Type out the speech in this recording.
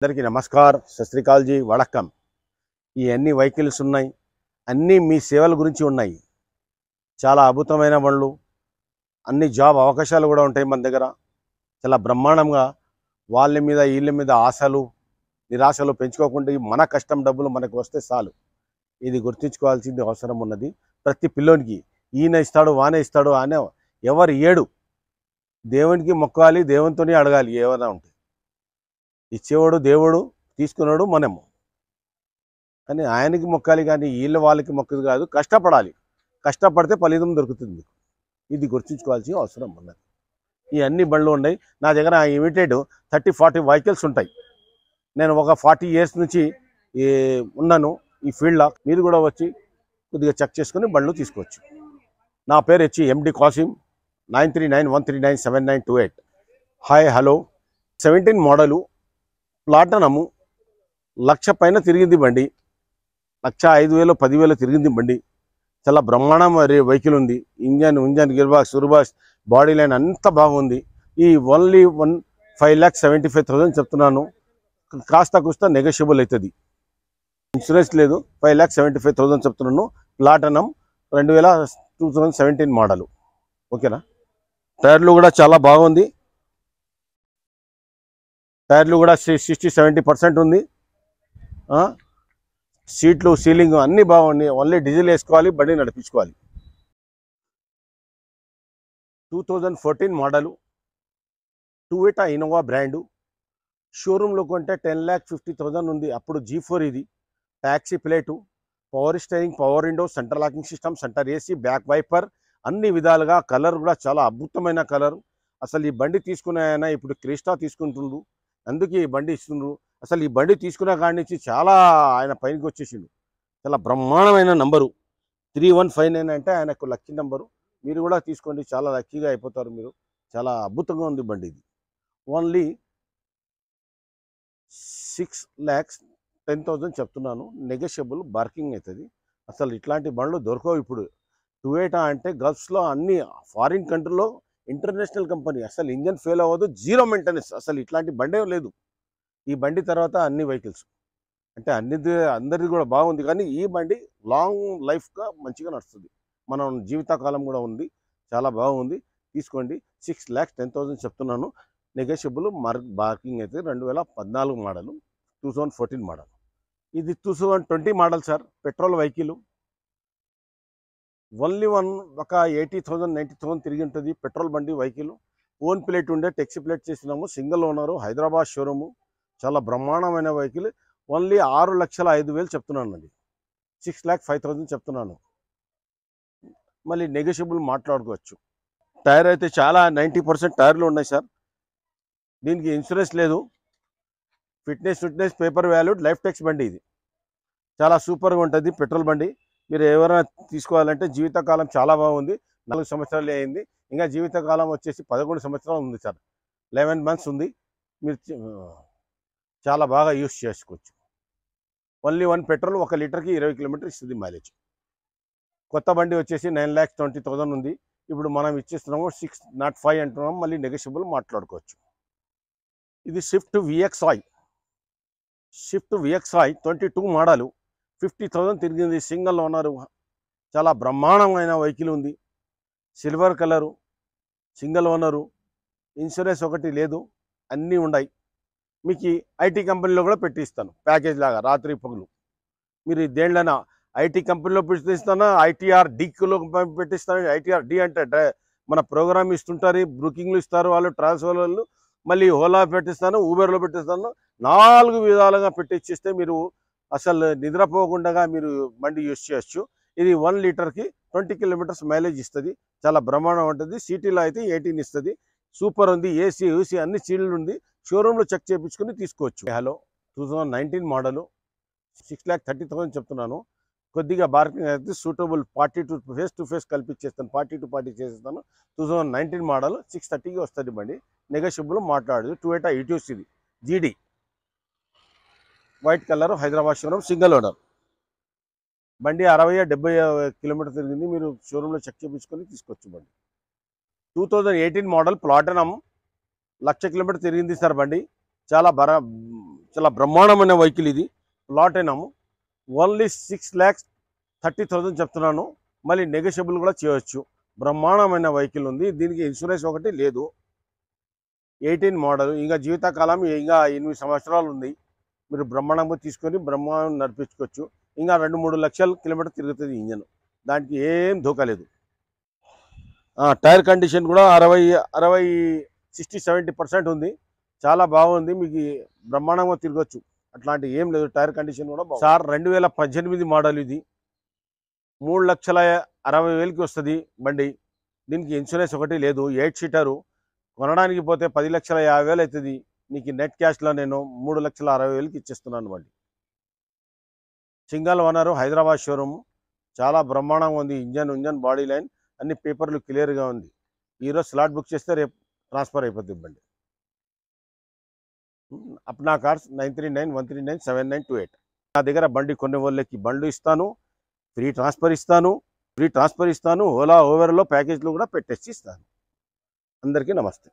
అందరికీ నమస్కార్ సత్ శ్రీ అకాల్ జీ వడక్కం ఈ అన్ని వెహికల్స్ ఉన్నాయి అన్నీ మీ సేవల గురించి ఉన్నాయి చాలా అద్భుతమైన బండ్లు అన్ని జాబ్ అవకాశాలు కూడా ఉంటాయి మన దగ్గర చాలా బ్రహ్మాండంగా వాళ్ళ మీద వీళ్ళ మీద ఆశలు నిరాశలు పెంచుకోకుండా మన కష్టం డబ్బులు మనకు వస్తే చాలు ఇది గుర్తుంచుకోవాల్సింది అవసరం ఉన్నది ప్రతి పిల్లోనికి ఈయన ఇస్తాడు వానే ఇస్తాడు అనే ఎవరు ఏడు దేవునికి మొక్కాలి దేవునితోనే అడగాలి ఏమైనా ఉంటే ఇచ్చేవాడు దేవుడు తీసుకున్నాడు మనము కానీ ఆయనకి మొక్కాలి కానీ వీళ్ళు వాళ్ళకి మొక్కదు కాదు కష్టపడాలి కష్టపడితే ఫలితం దొరుకుతుంది ఇది గుర్తుంచుకోవాల్సిన అవసరం ఉన్నది ఈ అన్ని బండ్లు ఉన్నాయి నా దగ్గర లిమిటెడ్ 30-40 వెహికల్స్ ఉంటాయి నేను ఒక 40 years నుంచి ఉన్నాను ఈ ఫీల్డ్లో మీరు కూడా వచ్చి కొద్దిగా చెక్ చేసుకుని బండ్లు తీసుకోవచ్చు నా పేరు వచ్చి MD Kasim 9391397928 hi hello 17 model platinum 1,00,000 పైన తిరిగింది బండి 1,05,000 10,000 తిరిగింది బండి చాలా బ్రహ్మాండం వెహికల్ ఉంది ఇంజన్ గేర్ బాక్స్ సురుబాక్స్ బాడీ లైన్ అంతా బాగుంది ఈ ఓన్లీ 5,75,000 చెప్తున్నాను కాస్త కూస్త నెగోషియబుల్ అవుతుంది ఇన్సూరెన్స్ లేదు 5,75,000 చెప్తున్నాను ప్లాటినం 2017 మోడలు ఓకేనా టైర్లు కూడా చాలా బాగుంది టైర్లు కూడా 60-70% ఉంది సీట్లు సీలింగ్ అన్నీ బాగున్నాయి ఓన్లీ డీజిల్ వేసుకోవాలి బండి నడిపించుకోవాలి 2014 మోడలు టొయోటా ఇన్నోవా బ్రాండు షోరూంలో కొంటే 10,50,000 ఉంది అప్పుడు G4 ఇది taxi plate power steering power window centre locking system centre AC back wiper అన్ని విధాలుగా కలర్ కూడా చాలా అద్భుతమైన కలర్ అసలు ఈ బండి తీసుకునే ఆయన ఇప్పుడు క్రిస్టా తీసుకుంటుండు అందుకే ఈ బండి ఇస్తుండ్రు అసలు ఈ బండి తీసుకున్న కాడి నుంచి చాలా ఆయన పైనకి వచ్చేసిండు చాలా బ్రహ్మాండమైన నంబరు 3159 అంటే ఆయనకు లక్కీ నెంబరు మీరు కూడా తీసుకోండి చాలా లక్కీగా అయిపోతారు మీరు చాలా అద్భుతంగా ఉంది బండి ఇది ఓన్లీ 6,10,000 చెప్తున్నాను నెగోషియబుల్ బార్కింగ్ అవుతుంది అసలు ఇట్లాంటి బండ్లు దొరకవు ఇప్పుడు టొయోటా అంటే గల్ఫ్స్లో అన్ని ఫారిన్ కంట్రీలో ఇంటర్నేషనల్ కంపెనీ అసలు ఇంజన్ ఫెయిల్ అవ్వదు జీరో మెయింటెనెన్స్ అసలు ఇట్లాంటి బండే లేదు ఈ బండి తర్వాత అన్ని వెహికల్స్ అంటే అందరిది కూడా బాగుంది కానీ ఈ బండి లాంగ్ లైఫ్గా మంచిగా నడుస్తుంది మనం జీవితకాలం కూడా ఉంది చాలా బాగుంది తీసుకోండి 6,10,000 చెప్తున్నాను నెగోషియబుల్ బార్కింగ్ అయితే 2014 మోడలు 2014 మోడల్ ఇది 2020 model sir petrol vehicle only ఒక 80,000-90,000 తిరిగి ఉంటుంది పెట్రోల్ బండి వెహికల్ ఓన్ ప్లేట్ ఉండే టెక్సీ ప్లేట్ చేసినాము సింగిల్ ఓనరు హైదరాబాద్ షోరూము చాలా బ్రహ్మాండమైన వెహికల్ ఓన్లీ 6,05,000 చెప్తున్నాను అండి 6,05,000 చెప్తున్నాను మళ్ళీ నెగోషియబుల్ మాట్లాడుకోవచ్చు టైర్ అయితే చాలా 90% టైర్లు ఉన్నాయి సార్ దీనికి ఇన్సూరెన్స్ లేదు fitness paper valued life tax బండి ఇది చాలా సూపర్గా ఉంటుంది పెట్రోల్ బండి మీరు ఎవరైనా తీసుకోవాలంటే జీవితకాలం చాలా బాగుంది 4 సంవత్సరాలు అయింది ఇంకా జీవితకాలం వచ్చేసి 11 సంవత్సరాలు ఉంది సార్ 11 months ఉంది మీరు చాలా బాగా యూస్ చేసుకోవచ్చు ఓన్లీ 1 పెట్రోల్ 1 లీటర్కి 20 కిలోమీటర్ ఇస్తుంది మైలేజ్ కొత్త బండి వచ్చేసి 9,20,000 ఉంది ఇప్పుడు మనం ఇచ్చేస్తున్నాము 605 అంటున్నాం మళ్ళీ నెగోషియబుల్ మాట్లాడుకోవచ్చు ఇది స్విఫ్ట్ VXi 22 మోడలు 50,000 తిరిగింది సింగిల్ ఓనరు చాలా బ్రహ్మాండమైన వెహికల్ ఉంది silver colour single owner insurance ఒకటి లేదు అన్నీ ఉన్నాయి మీకు ఐటీ కంపెనీలో కూడా పెట్టిస్తాను ప్యాకేజ్ లాగా రాత్రి పగులు మీరు దేంట్లోనా ఐటీ కంపెనీలో పెట్టిస్తాను ITR Dలో పెట్టిస్తాను ITR D అంటే మన ప్రోగ్రామ్ ఇస్తుంటారు బుకింగ్లు ఇస్తారు వాళ్ళు ట్రాన్స్ఫర్ వాళ్ళు మళ్ళీ ఓలా పెట్టిస్తాను ఊబర్లో పెట్టిస్తాను 4 విధాలుగా పెట్టిచ్చిస్తే మీరు అసలు నిద్రపోకుండా మీరు బండి యూజ్ చేయొచ్చు ఇది 1 లీటర్కి 20 కిలోమీటర్స్ మైలేజ్ ఇస్తుంది చాలా బ్రహ్మాండం ఉంటుంది సిటీలో అయితే 18 ఇస్తుంది సూపర్ ఉంది ఏసీ అన్ని సీట్లు ఉంది షోరూంలో చెక్ చేయించుకుని తీసుకోవచ్చు హలో 2019 మోడలు 6,30,000 చెప్తున్నాను కొద్దిగా బార్కింగ్ అయితే సూటబుల్ ఫేస్ టు ఫేస్ కల్పించేస్తాను 40-40 చేసేస్తాను 2019 మోడల్ 630కి వస్తుంది బండి నెగోషియబుల్ మాట్లాడదు టొయోటా ఇటియోస్ ఇది GD white colour Hyderabad showroom single owner బండి 60-70 కిలోమీటర్ తిరిగింది మీరు షోరూంలో చెక్ చేయించుకొని తీసుకోవచ్చు బండి 2018 మోడల్ ప్లాటినం 1,00,000 కిలోమీటర్ తిరిగింది సార్ బండి చాలా చాలా బ్రహ్మాండమైన వెహికల్ ఇది. ప్లాట్ అయినాము ఓన్లీ 6,30,000 చెప్తున్నాను. మళ్ళీ నెగోషియబుల్ కూడా చేయవచ్చు. బ్రహ్మాండమైన వెహికల్ ఉంది. దీనికి ఇన్సూరెన్స్ ఒకటి లేదు. 18 మోడల్, ఇంకా జీవితకాలం ఇంకా 8 సంవత్సరాలు ఉంది. మీరు బ్రహ్మాండంగా తీసుకొని బ్రహ్మాండం నడిపించుకోవచ్చు. ఇంకా 2-3 లక్షల కిలోమీటర్ తిరుగుతుంది ఇంజన్. దానికి ఏం ధోకా లేదు. టైర్ కండిషన్ కూడా 60-70% ఉంది. చాలా బాగుంది. మీకు బ్రహ్మాండంగా తిరగచ్చు. అట్లాంటి ఏం లేదు. టైర్ కండిషన్ కూడా బాగుంది. సార్ 2018 మోడల్ ఇది. 3,60,000కి వస్తుంది బండి. దీనికి ఇన్సూరెన్స్ ఒకటి లేదు. 8 సీటరు కొనడానికి పోతే 10,50,000 అవుతుంది. నీకు నెట్ క్యాష్లో నేను 3,60,000కి ఇచ్చేస్తున్నాను బండి. Single owner, Hyderabad showroom. చాలా బ్రహ్మాండంగా ఉంది. ఇంజన్ బాడీ లైన్ అన్ని పేపర్లు క్లియర్గా ఉంది. ఈరోజు స్లాట్ బుక్ చేస్తే రేపు ట్రాన్స్ఫర్ అయిపోతుంది బండి. అప్నా కార్స్ 9391397928. నా దగ్గర బండి కొనే వాళ్ళకి బండ్లు ఇస్తాను, ఫ్రీ ట్రాన్స్ఫర్ ఇస్తాను. ఓలా ఓవర్లో ప్యాకేజ్లు కూడా పెట్టేసి ఇస్తాను. అందరికీ నమస్తే.